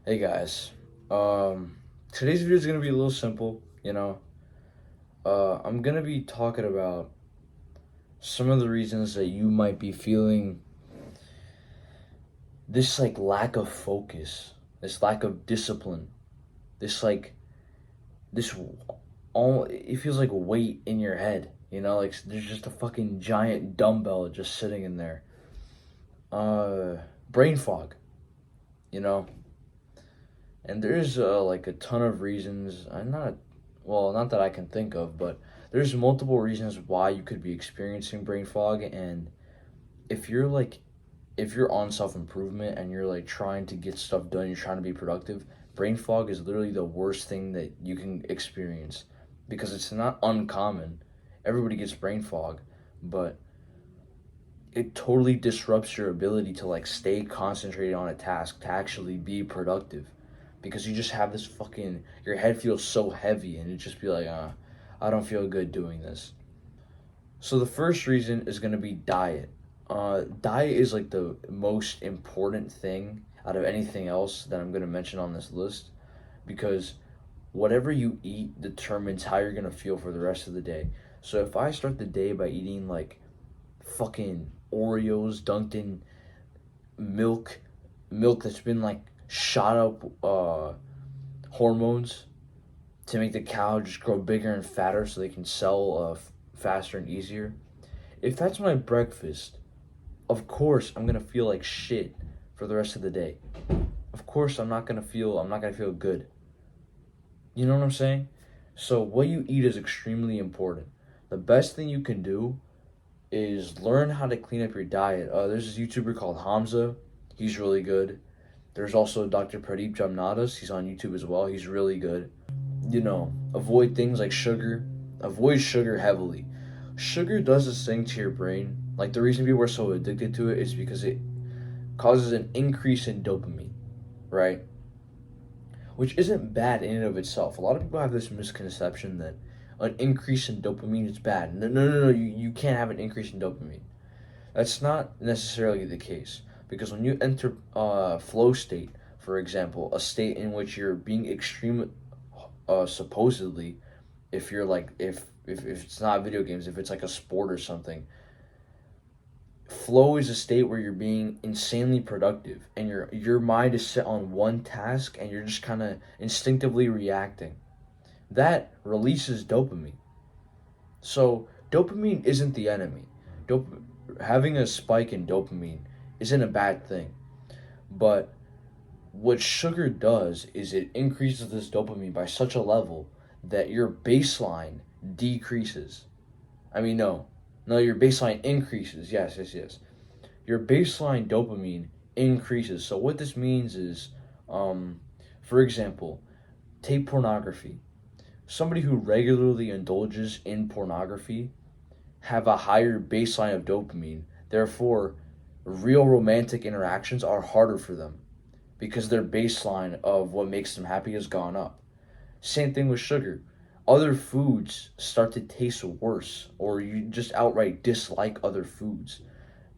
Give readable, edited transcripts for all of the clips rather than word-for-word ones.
Hey guys, today's video is gonna be a little simple. I'm gonna be talking about some of the reasons that you might be feeling this like lack of focus, this lack of discipline, this like this all it feels like weight in your head. Like there's just a fucking giant dumbbell just sitting in there. Uh, Brain fog. You know, and there's like a ton of reasons. Not that I can think of, but there's multiple reasons why you could be experiencing brain fog. And if you're like, if you're on self improvement and you're like trying to get stuff done, you're trying to be productive, brain fog is literally the worst thing that you can experience because it's not uncommon. Everybody gets brain fog, but it totally disrupts your ability to like stay concentrated on a task to actually be productive because you just have this fucking your head feels so heavy and it just be like I don't feel good doing this. So the first reason is going to be diet. Diet is like the most important thing out of anything else that I'm going to mention on this list because whatever you eat determines how you're going to feel for the rest of the day. So if I start the day by eating like fucking Oreos dunked in milk, milk that's been like shot up hormones to make the cow just grow bigger and fatter so they can sell faster and easier. If that's my breakfast, of course I'm gonna feel like shit for the rest of the day. Of course I'm not gonna feel good. You know what I'm saying? So what you eat is extremely important. The best thing you can do is learn how to clean up your diet. There's this YouTuber called Hamza. He's really good. There's also Dr. Pradeep Jamnadas. He's on YouTube as well. He's really good. Avoid things like sugar. Avoid sugar heavily. Sugar does this thing to your brain. Like the reason people are so addicted to it is because it causes an increase in dopamine, right? Which isn't bad in and of itself. A lot of people have this misconception that an increase in dopamine is bad. No. You can't have an increase in dopamine. That's not necessarily the case because when you enter flow state, for example, a state in which you're being extreme, supposedly, if you're like if it's not video games, if it's like a sport or something, flow is a state where you're being insanely productive and your mind is set on one task and you're just kind of instinctively reacting. That releases dopamine. So dopamine isn't the enemy. Having a spike in dopamine isn't a bad thing. But what sugar does is it increases this dopamine by such a level that your baseline decreases. No, your baseline increases. Yes. Your baseline dopamine increases. So what this means is, for example, take pornography. Somebody who regularly indulges in pornography have a higher baseline of dopamine. Therefore, real romantic interactions are harder for them because their baseline of what makes them happy has gone up. Same thing with sugar. Other foods start to taste worse, or you just outright dislike other foods.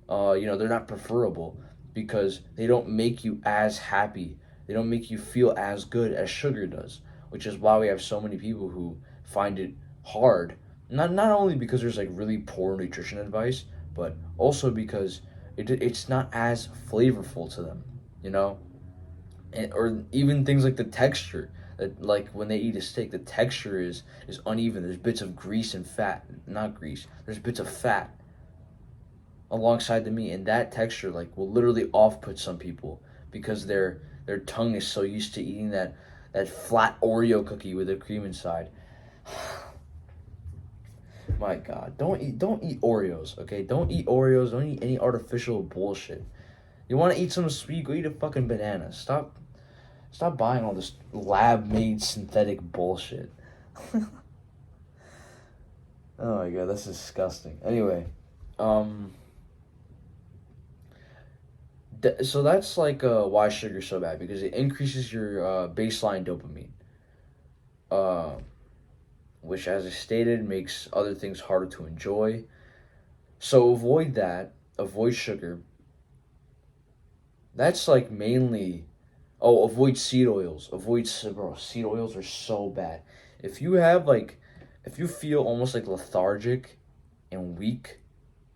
They're not preferable because they don't make you as happy. They don't make you feel as good as sugar does, which is why we have so many people who find it hard. Not only because there's like really poor nutrition advice, but also because it's not as flavorful to them, you know, or even things like the texture. That like when they eat a steak, the texture is uneven. There's bits of grease and fat, not grease. There's bits of fat alongside the meat, and that texture like will literally off put some people because their tongue is so used to eating that flat Oreo cookie with the cream inside. My God, don't eat Oreos, okay? Don't eat Oreos. Don't eat any artificial bullshit. You want to eat some sweet? Go eat a fucking banana. Stop buying all this lab made synthetic bullshit. Oh my God, that's disgusting. Anyway, um, so that's like why sugar's so bad because it increases your baseline dopamine. Uh, which, as I stated, makes other things harder to enjoy. So avoid that. Avoid sugar. That's like mainly Oh, avoid seed oils. Bro, seed oils are so bad. If you have like, if you feel almost like lethargic and weak,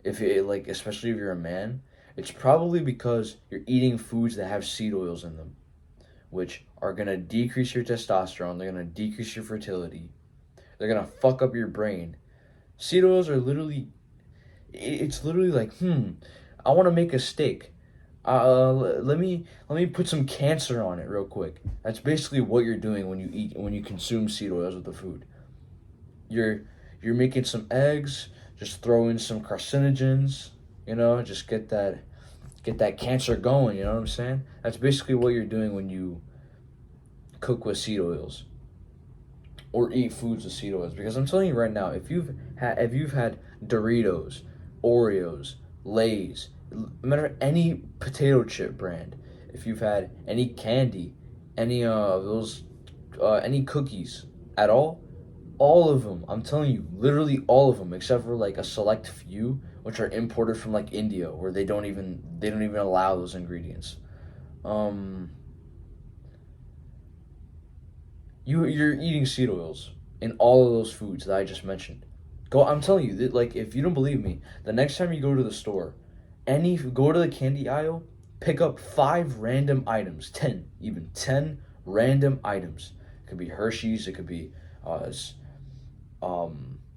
if it like, especially if you're a man, it's probably because you're eating foods that have seed oils in them, which are gonna decrease your testosterone. They're gonna decrease your fertility. They're gonna fuck up your brain. Seed oils are literally, it's literally like, I want to make a steak. Let me put some cancer on it real quick. That's basically what you're doing when you consume seed oils with the food. You're you're making some eggs, just throw in some carcinogens, just get that cancer going, you know what I'm saying? That's basically what you're doing when you cook with seed oils or eat foods with seed oils. Because I'm telling you right now, if you've had Doritos, Oreos, Lay's, no matter any potato chip brand, if you've had any candy, any of those, any cookies at all of them, I'm telling you, literally all of them, except for like a select few, which are imported from like India, where they don't even allow those ingredients. Um, you're eating seed oils in all of those foods that I just mentioned. I'm telling you that, like, if you don't believe me, the next time you go to the store, go to the candy aisle, pick up 5 random items, 10 random items. It could be Hershey's, it could be uh,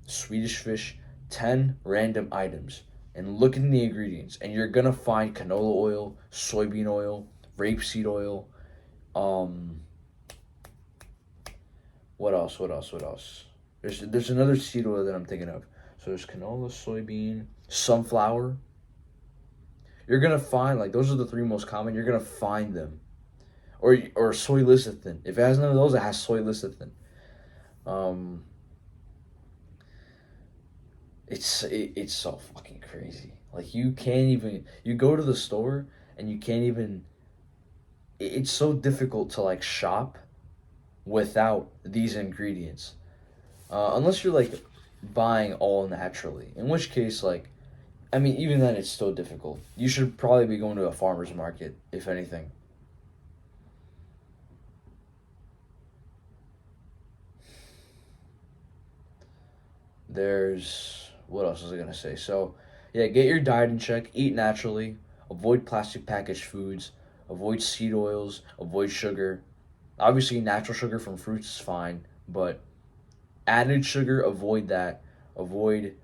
Swedish fish, 10 random items, and look in the ingredients, and you're gonna find canola oil, soybean oil, rapeseed oil. Um, what else? What else? What else? There's another seed oil that I'm thinking of. So there's canola, soybean, sunflower. You're gonna find, like, those are the three most common. You're gonna find them, or soy lecithin. If it has none of those, it has soy lecithin. Um, it's so fucking crazy. Like, you go to the store and you can't even. It's so difficult to like shop without these ingredients, unless you're like buying all naturally. In which case, like, I mean, even then, it's still difficult. You should probably be going to a farmer's market, if anything. There's what else was I gonna say? So, yeah, get your diet in check. Eat naturally. Avoid plastic packaged foods. Avoid seed oils. Avoid sugar. Obviously, natural sugar from fruits is fine, but added sugar, avoid that. Avoid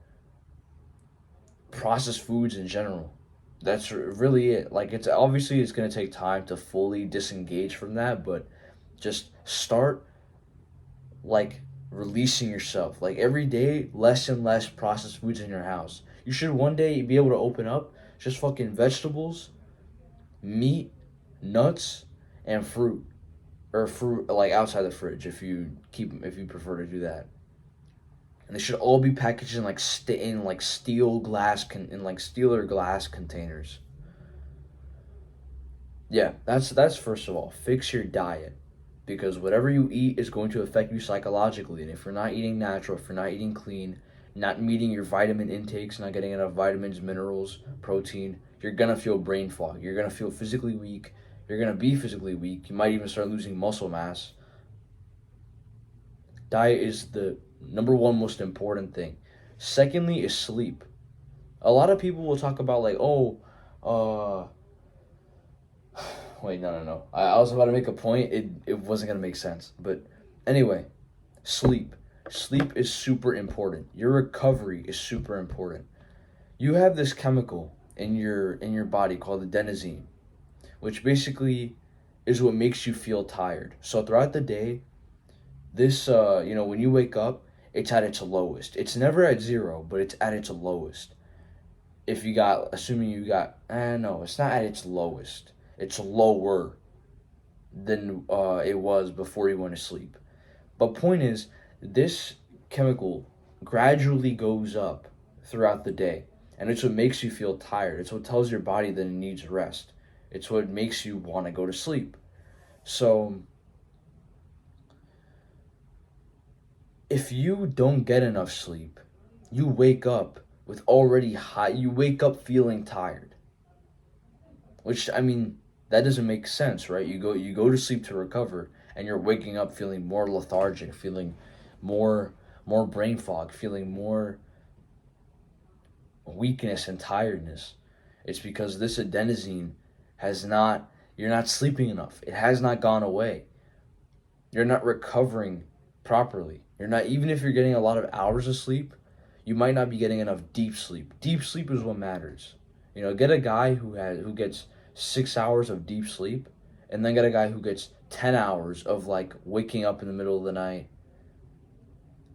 processed foods in general. That's really it. Like, it's gonna take time to fully disengage from that, but just start, like, releasing yourself. Like, every day, less and less processed foods in your house. You should one day be able to open up just fucking vegetables, meat, nuts, and fruit, or fruit like outside the fridge if you prefer to do that. And they should all be packaged in like in like steel or glass containers. Yeah, that's first of all. Fix your diet, because whatever you eat is going to affect you psychologically. And if you're not eating natural, if you're not eating clean, not meeting your vitamin intakes, not getting enough vitamins, minerals, protein, you're gonna feel brain fog. You're gonna feel physically weak. You're gonna be physically weak. You might even start losing muscle mass. Diet is the number one most important thing. Secondly is sleep. A lot of people will talk about, like, oh, uh, wait, no. I was about to make a point. It wasn't gonna make sense. But anyway, sleep. Sleep is super important. Your recovery is super important. You have this chemical in your body called adenosine, which basically is what makes you feel tired. So throughout the day, this when you wake up, it's at its lowest. It's never at zero, but it's at its lowest. If you got assuming you got no, it's not at its lowest. It's lower than it was before you went to sleep. But point is, this chemical gradually goes up throughout the day, and it's what makes you feel tired. It's what tells your body that it needs rest. It's what makes you want to go to sleep. So if you don't get enough sleep, you wake up you wake up feeling tired. Which, I mean, That doesn't make sense, right? You go to sleep to recover, and you're waking up feeling more lethargic, feeling more more brain fog, feeling more weakness and tiredness. It's because this adenosine has not, you're not sleeping enough. It has not gone away. You're not recovering properly. You're not, even if you're getting a lot of hours of sleep, you might not be getting enough deep sleep. Deep sleep is what matters. Get a guy who gets 6 hours of deep sleep, and then get a guy who gets 10 hours of like waking up in the middle of the night,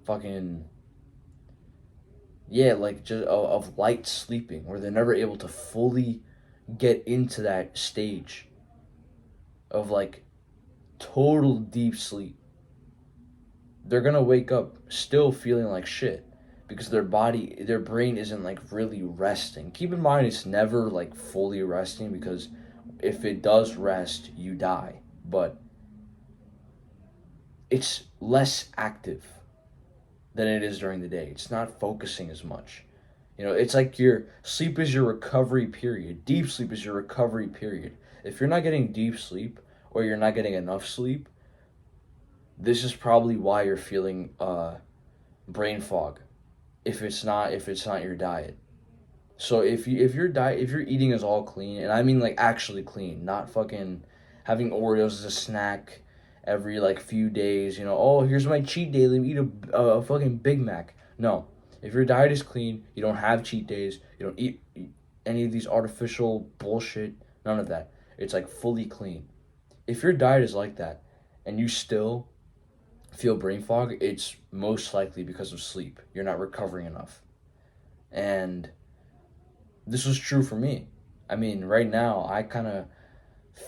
fucking, yeah, like just of light sleeping, where they're never able to fully get into that stage of like total deep sleep. They're gonna wake up still feeling like shit because their brain isn't like really resting. Keep in mind, it's never like fully resting, because if it does rest, you die. But it's less active than it is during the day. It's not focusing as much. It's like your sleep is your recovery period. Deep sleep is your recovery period. If you're not getting deep sleep, or you're not getting enough sleep, this is probably why you're feeling brain fog. If it's not your diet. So if your eating is all clean, and I mean like actually clean, not fucking having Oreos as a snack every like few days, oh, here's my cheat day, let me eat a fucking Big Mac. No. If your diet is clean, you don't have cheat days, you don't eat any of these artificial bullshit, none of that. It's like fully clean. If your diet is like that and you still feel brain fog, it's most likely because of sleep. You're not recovering enough. And this was true for me. I mean, right now I kind of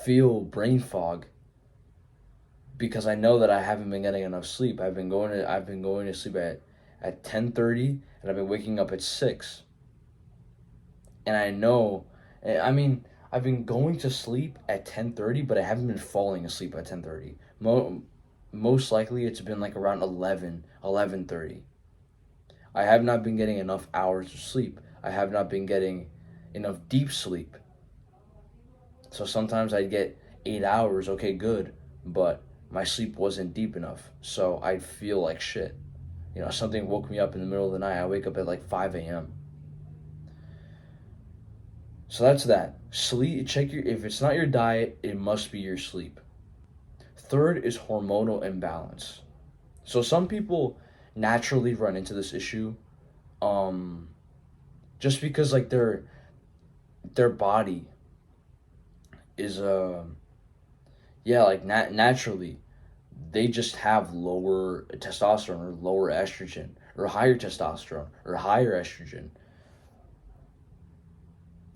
feel brain fog because I know that I haven't been getting enough sleep. I've been going to sleep at 10:30, and I've been waking up at 6. And I know, I mean, I've been going to sleep at 10:30, but I haven't been falling asleep at 10:30. Most likely it's been like around 11:30. I have not been getting enough hours of sleep. I have not been getting enough deep sleep. So sometimes I'd get 8 hours, okay, good, but my sleep wasn't deep enough. So I'd feel like shit. Something woke me up in the middle of the night. I wake up at like 5 a.m. So that's that. Sleep, if it's not your diet, it must be your sleep. Third is hormonal imbalance. So some people naturally run into this issue, um, just because like their body is yeah, like naturally they just have lower testosterone, or lower estrogen, or higher testosterone, or higher estrogen.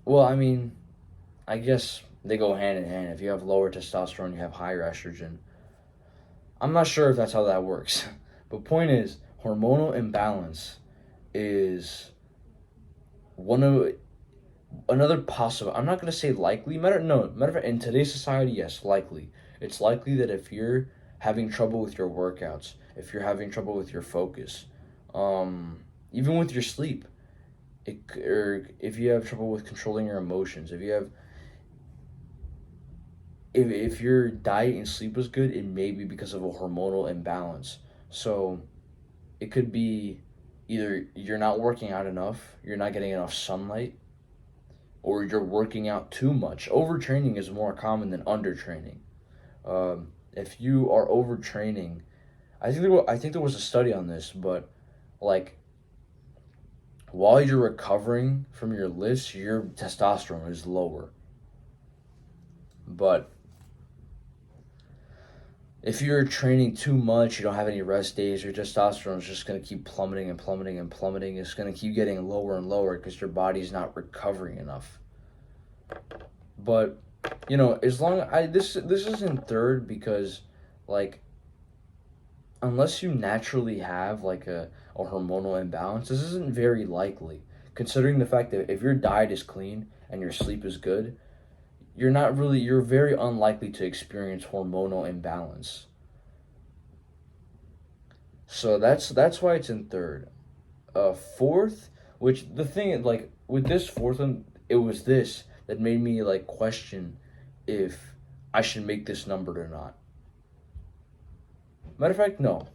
Well, I mean, I guess they go hand in hand. If you have lower testosterone, you have higher estrogen. I'm not sure if that's how that works. But point is, hormonal imbalance is one of another possible. I'm not gonna say likely. Matter of fact, in today's society, yes, likely. It's likely that if you're having trouble with your workouts, if you're having trouble with your focus, even with your sleep, or if you have trouble with controlling your emotions, if your diet and sleep is good, it may be because of a hormonal imbalance. So it could be either you're not working out enough, you're not getting enough sunlight, or you're working out too much. Overtraining is more common than undertraining. If you are overtraining, I think there was a study on this, but like while you're recovering from your lifts, your testosterone is lower. But if you're training too much, you don't have any rest days, your testosterone is just going to keep plummeting and plummeting and plummeting. It's going to keep getting lower and lower because your body's not recovering enough. But, as long this isn't third because, like, unless you naturally have, like, a hormonal imbalance, this isn't very likely. Considering the fact that if your diet is clean and your sleep is good, you're very unlikely to experience hormonal imbalance. So that's why it's in third. Fourth, which the thing like with this fourth one, it was this that made me like question if I should make this number or not. Matter of fact, no.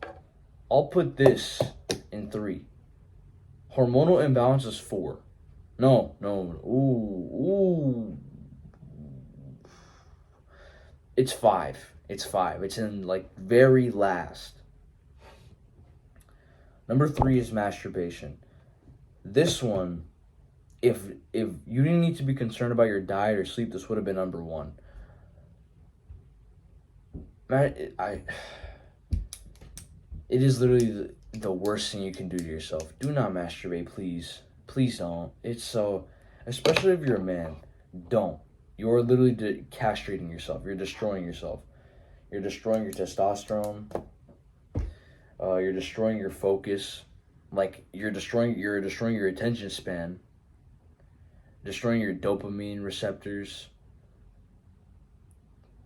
I'll put this in 3. Hormonal imbalance is 4. No. Ooh. It's 5. It's 5. It's in like very last. Number 3 is masturbation. This one, if you didn't need to be concerned about your diet or sleep, this would have been number 1. It is literally the worst thing you can do to yourself. Do not masturbate, please. Please don't. It's so, especially if you're a man, don't. You're literally castrating yourself. You're destroying yourself. You're destroying your testosterone. You're destroying your focus. Like you're destroying your attention span. Destroying your dopamine receptors.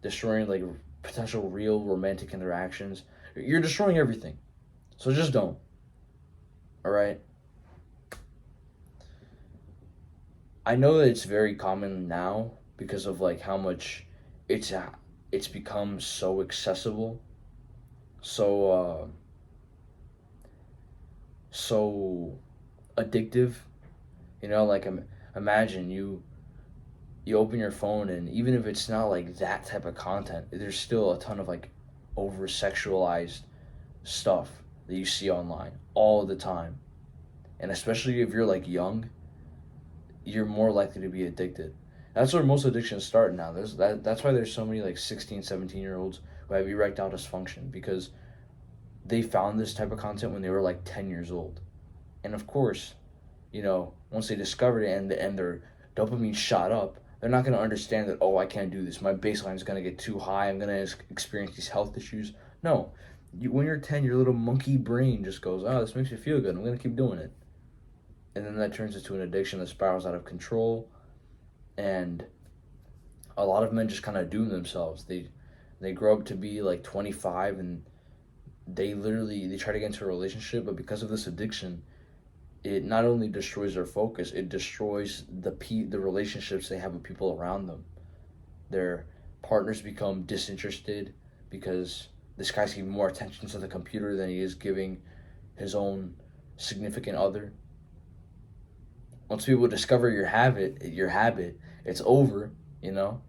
Destroying like potential real romantic interactions. You're destroying everything. So just don't. All right? I know that it's very common now because of like how much it's become so accessible. So addictive. You know, like imagine you open your phone, and even if it's not like that type of content, there's still a ton of like over sexualized stuff that you see online all the time. And especially if you're like young, you're more likely to be addicted. That's where most addictions start now. That's why there's so many like 16, 17-year-olds who have erectile dysfunction, because they found this type of content when they were like 10 years old. And of course, you know, once they discovered it and their dopamine shot up, they're not going to understand that, oh, I can't do this. My baseline is going to get too high. I'm going to experience these health issues. No. When you're 10, your little monkey brain just goes, oh, this makes me feel good. I'm going to keep doing it. And then that turns into an addiction that spirals out of control. And a lot of men just kind of doom themselves. They grow up to be like 25, and they try to get into a relationship, but because of this addiction, it not only destroys their focus, it destroys the relationships they have with people around them. Their partners become disinterested because this guy's giving more attention to the computer than he is giving his own significant other. Once people discover your habit, it's over, you know?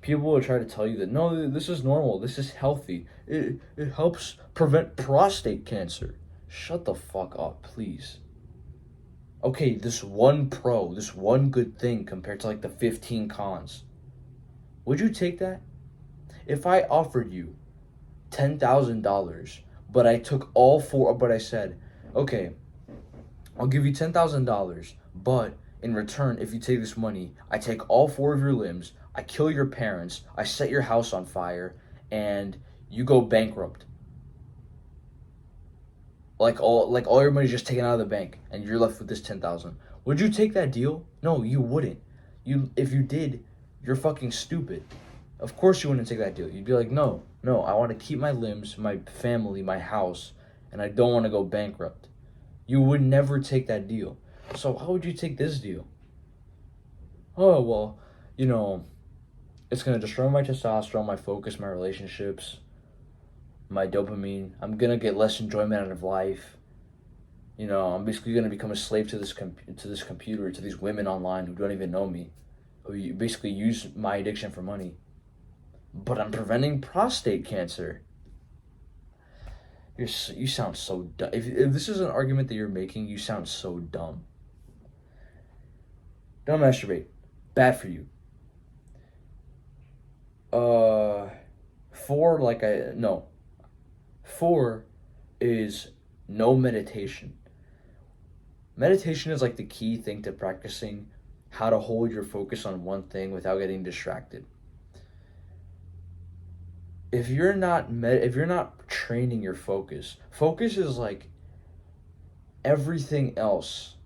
People will try to tell you that, no, this is normal, this is healthy. It helps prevent prostate cancer. Shut the fuck up, please. Okay, this one good thing compared to like the 15 cons. Would you take that? If I offered you $10,000, but I said, okay, I'll give you $10,000, but in return, if you take this money, I take all 4 of your limbs, I kill your parents, I set your house on fire, and you go bankrupt. Like all your money's just taken out of the bank, and you're left with this $10,000. Would you take that deal? No, you wouldn't. If you did, you're fucking stupid. Of course you wouldn't take that deal. You'd be like, no, I want to keep my limbs, my family, my house, and I don't want to go bankrupt. You would never take that deal. So how would you take this deal? Oh, well, you know, it's going to destroy my testosterone, my focus, my relationships, my dopamine. I'm going to get less enjoyment out of life. You know, I'm basically going to become a slave to this computer, to these women online who don't even know me, who basically use my addiction for money. But I'm preventing prostate cancer. You sound so dumb. If this is an argument that you're making, you sound so dumb. Don't masturbate. Bad for you. 4 is no meditation. Meditation is like the key thing to practicing how to hold your focus on one thing without getting distracted. If you're not training your focus is like everything else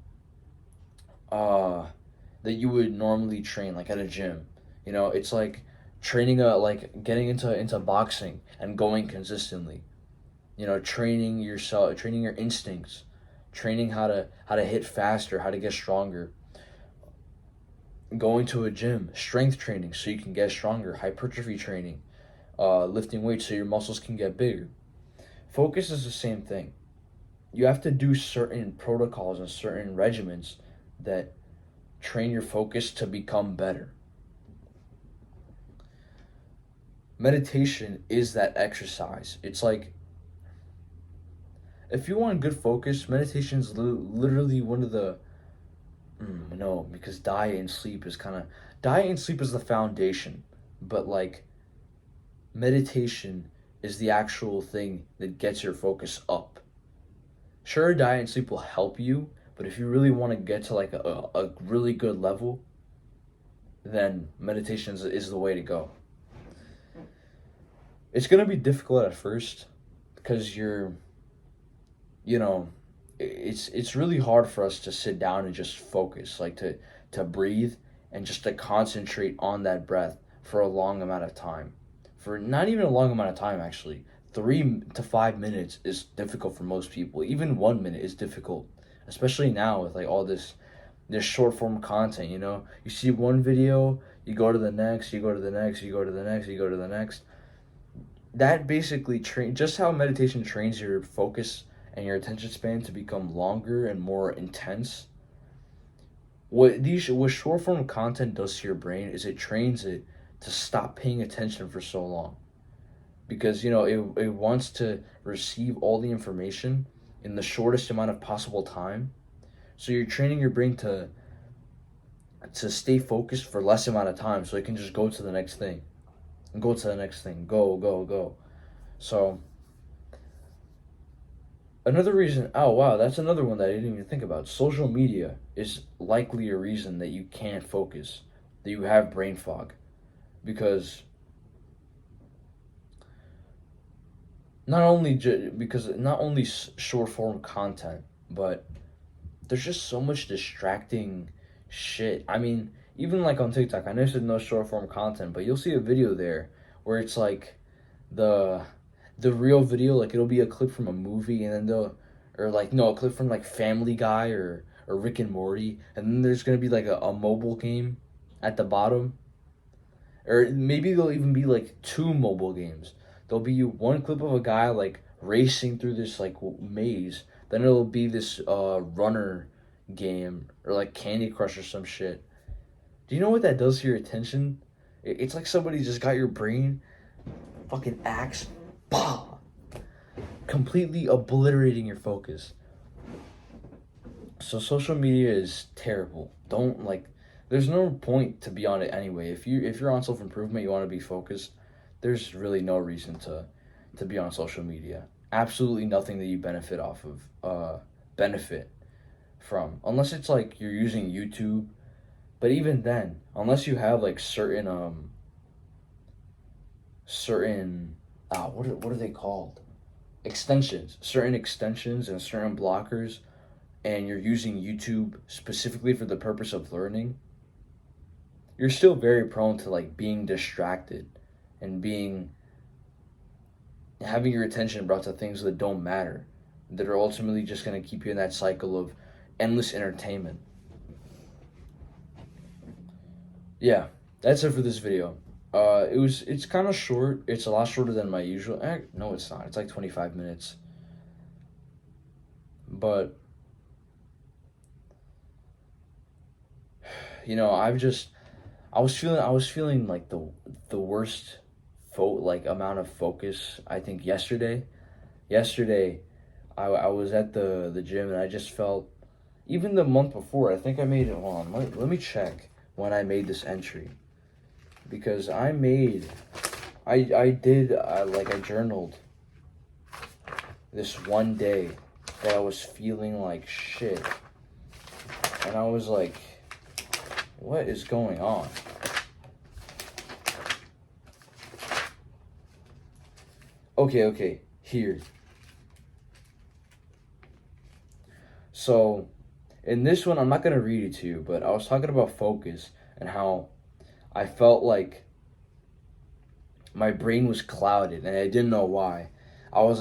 that you would normally train, like at a gym. You know, it's like training getting into boxing and going consistently. You know, training yourself, training your instincts, training how to hit faster, how to get stronger. going to a gym, strength training so you can get stronger, hypertrophy training, lifting weights so your muscles can get bigger. Focus is the same thing. You have to do certain protocols and certain regimens that train your focus to become better. Meditation is that exercise. It's like, if you want good focus, meditation is literally one of the no, because diet and sleep is the foundation, but like meditation is the actual thing that gets your focus up. Sure, diet and sleep will help you, but if you really want to get to like a really good level, then meditation is the way to go. It's gonna be difficult at first because you know, it's really hard for us to sit down and just focus, like to breathe and just to concentrate on that breath for a long amount of time. For not even a long amount of time, actually. 3 to 5 minutes is difficult for most people. Even 1 minute is difficult, especially now with like all this short form content. You see one video, you go to the next, you go to the next, you go to the next, you go to the next. That basically just how meditation trains your focus and your attention span to become longer and more intense. What short form content does to your brain is it trains it to stop paying attention for so long, because it wants to receive all the information in the shortest amount of possible time. So you're training your brain to stay focused for less amount of time, so it can just go to the next thing and go to the next thing, go. So another reason, oh wow, that's another one that I didn't even think about. Social media is likely a reason that you can't focus, that you have brain fog, because not only short form content, but there's just so much distracting shit. I mean, even like on TikTok, I know there's no short form content, but you'll see a video there where it's like the real video, like it'll be a clip from a movie, and then a clip from like Family Guy or Rick and Morty, and then there's gonna be like a mobile game at the bottom, or maybe there'll even be like two mobile games. There'll be one clip of a guy like racing through this like maze, then it'll be this runner game or like Candy Crush or some shit. Do you know what that does to your attention? It's like somebody just got your brain, fucking axe, bah, completely obliterating your focus. So social media is terrible. Don't like. There's no point to be on it anyway. If you're on self improvement, you want to be focused. There's really no reason to be on social media. Absolutely nothing that you benefit from, unless it's like you're using YouTube. But even then, unless you have like certain what are they called? Certain extensions and certain blockers, and you're using YouTube specifically for the purpose of learning, you're still very prone to like being distracted and having your attention brought to things that don't matter, that are ultimately just going to keep you in that cycle of endless entertainment. Yeah, that's it for this video. It's kind of short. It's a lot shorter than my usual. No, it's not. It's like 25 minutes. But I was feeling like the worst amount of focus, I think yesterday. Yesterday, I was at the gym, and I just felt, even the month before, I think I made it. Hold on, let me check when I made this entry, because I journaled this one day that I was feeling like shit, and I was like, what is going on? Okay, here. So, in this one, I'm not going to read it to you, but I was talking about focus and how I felt like my brain was clouded and I didn't know why. I was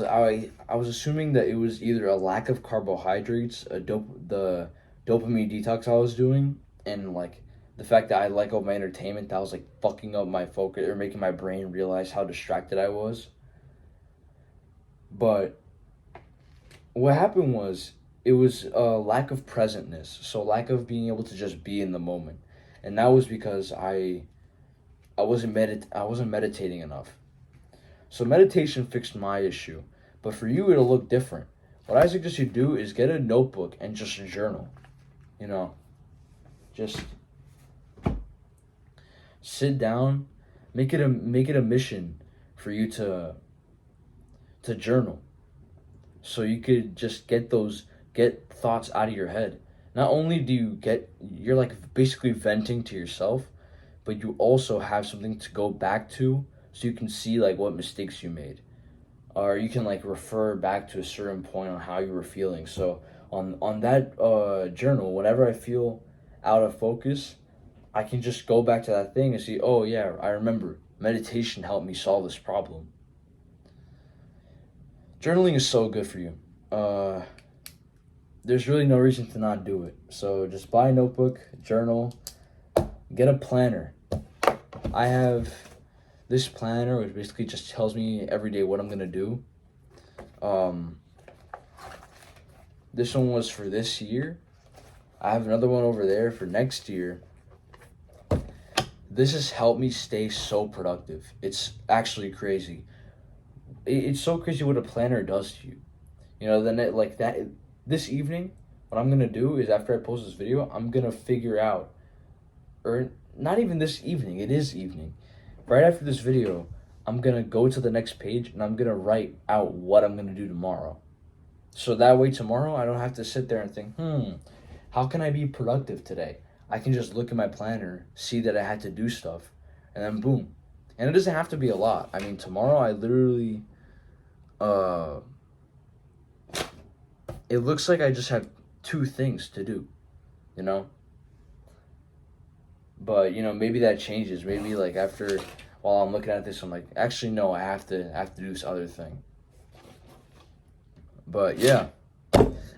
assuming that it was either a lack of carbohydrates, the dopamine detox I was doing, and like the fact that I let go of my entertainment, that was like fucking up my focus or making my brain realize how distracted I was. But what happened was it was a lack of presentness, so lack of being able to just be in the moment, and that was because I wasn't meditating enough. So meditation fixed my issue, but for you it'll look different. What I suggest you do is get a notebook and just journal. You know, just sit down, make it a mission for you to journal, so you could just get thoughts out of your head. Not only do you're like basically venting to yourself, but you also have something to go back to so you can see like what mistakes you made, or you can like refer back to a certain point on how you were feeling. So on that journal, whenever I feel out of focus, I can just go back to that thing and see, oh yeah, I remember meditation helped me solve this problem. Journaling is so good for you. There's really no reason to not do it. So just buy a notebook, journal, get a planner. I have this planner which basically just tells me every day what I'm gonna do. This one was for this year. I have another one over there for next year. This has helped me stay so productive. It's actually crazy. It's so crazy what a planner does to you. You know, then like that. This evening, what I'm gonna do is after I post this video, I'm gonna figure out, or not even this evening. It is evening. Right after this video, I'm gonna go to the next page and I'm gonna write out what I'm gonna do tomorrow. So that way tomorrow I don't have to sit there and think, how can I be productive today? I can just look at my planner, see that I had to do stuff, and then boom. And it doesn't have to be a lot. I mean, tomorrow I literally, it looks like I just have 2 things to do, you know? But, you know, maybe that changes. Maybe, like, after, while I'm looking at this, I'm like, actually, no, I have to do this other thing. But, yeah.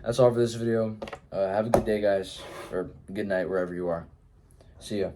That's all for this video. Have a good day, guys. Or good night, wherever you are. See ya.